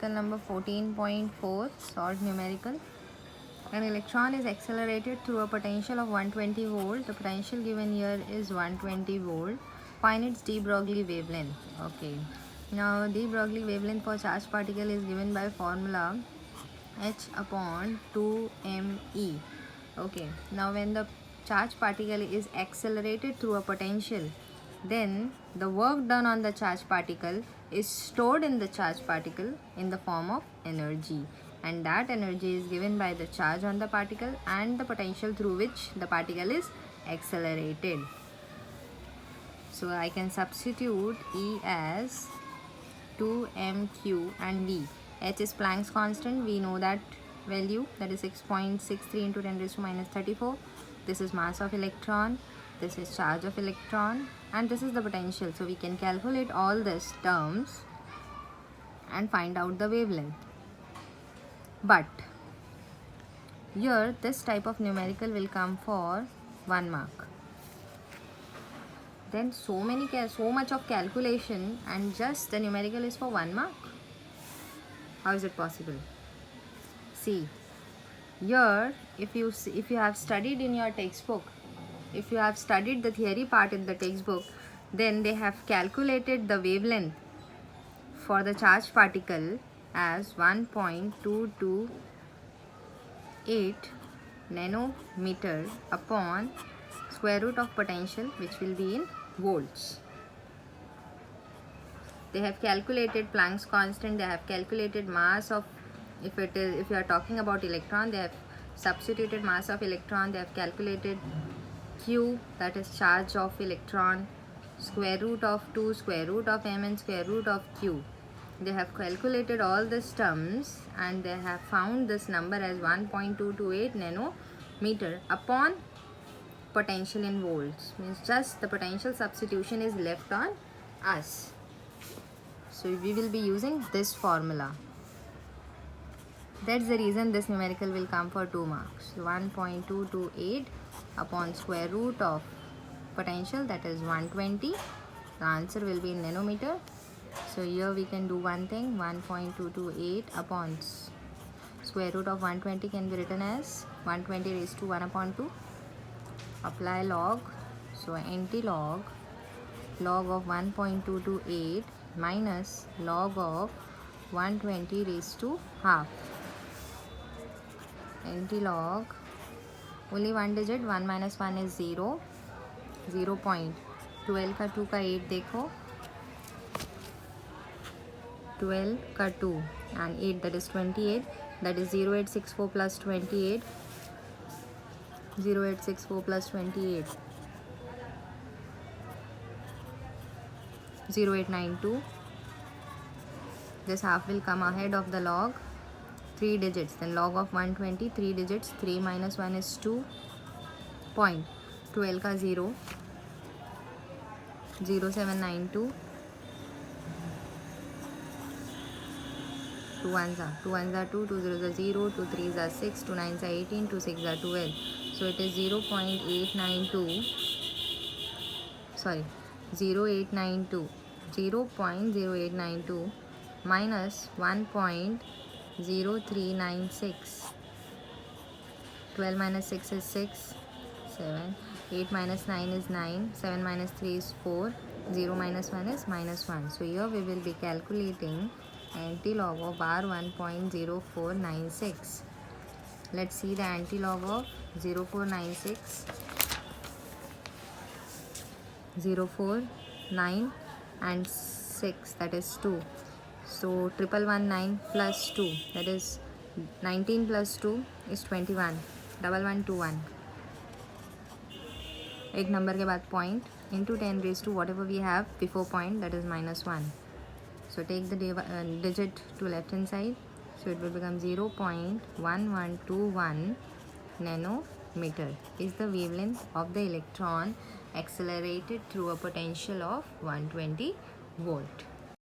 Number 14.4, solved numerical. An electron is accelerated through a potential of 120 volt. The potential given here is 120 volt. Find its de Broglie wavelength. Okay. Now de Broglie wavelength for charged particle is given by formula h upon 2me. Okay. Now when the charged particle is accelerated through a potential, then the work done on the charged particle is stored in the charged particle in the form of energy, and that energy is given by the charge on the particle and the potential through which the particle is accelerated. So I can substitute E as 2mq and V. H is Planck's constant. We know that value, that is 6.63 into 10 raised to minus 34. This is mass of electron, this is charge of electron, and this is the potential. So we can calculate all these terms and find out the wavelength. But here this type of numerical will come for 1 mark. Then so much of calculation and just the numerical is for 1 mark. How is it possible? See, here if you have studied in your textbook, if you have studied the theory part in the textbook, then they have calculated the wavelength for the charged particle as 1.228 nanometer upon square root of potential, which will be in volts. They have calculated Planck's constant, they have calculated mass of, if you are talking about electron, they have substituted mass of electron, they have calculated Q, that is charge of electron, square root of 2, square root of m, and square root of q. They have calculated all these terms and they have found this number as 1.228 nanometer upon potential in volts. Means just the potential substitution is left on us. So we will be using this formula. That's the reason this numerical will come for 2 marks. 1.228 upon square root of potential, that is 120. The answer will be in nanometer. So here we can do one thing. 1.228 upon square root of 120 can be written as 120 raised to 1 upon 2. Apply log. So anti-log of 1.228 minus log of 120 raised to half. Anti-log, only one digit, 1 minus 1 is 0. 0.12 का 2 का 8 देखो, 12 का 2 and 8, that is 28, that is 0864 plus 28, 0864 plus 28, 0892. This half will come ahead of the log, 3 digits, then log of 120, 3 digits, 3 minus 1 is 2, point 12 का 0, 0792, 2 ones are 2, 2 zeros are 0, 2 threes are 6, 2 nines are 18, 2 6 are 12. So it is 0.892, sorry, 0.0892 minus 1.0396. 12 minus 6 is 6, 7, 8 minus 9 is 9, 7 minus 3 is 4, 0 minus 1 is minus 1. So here we will be calculating anti-log of R 1.0496. Let's see the anti-log of 0496. 0, 4, 9 and 6, that is 2. So 1119 plus 2, that is 19 plus 2 is 21. 1121. एक number के बाद point into 10 raised to whatever we have before point, that is minus 1. So take the digit to left hand side. So it will become 0.1121 nanometer is the wavelength of the electron accelerated through a potential of 120 volt.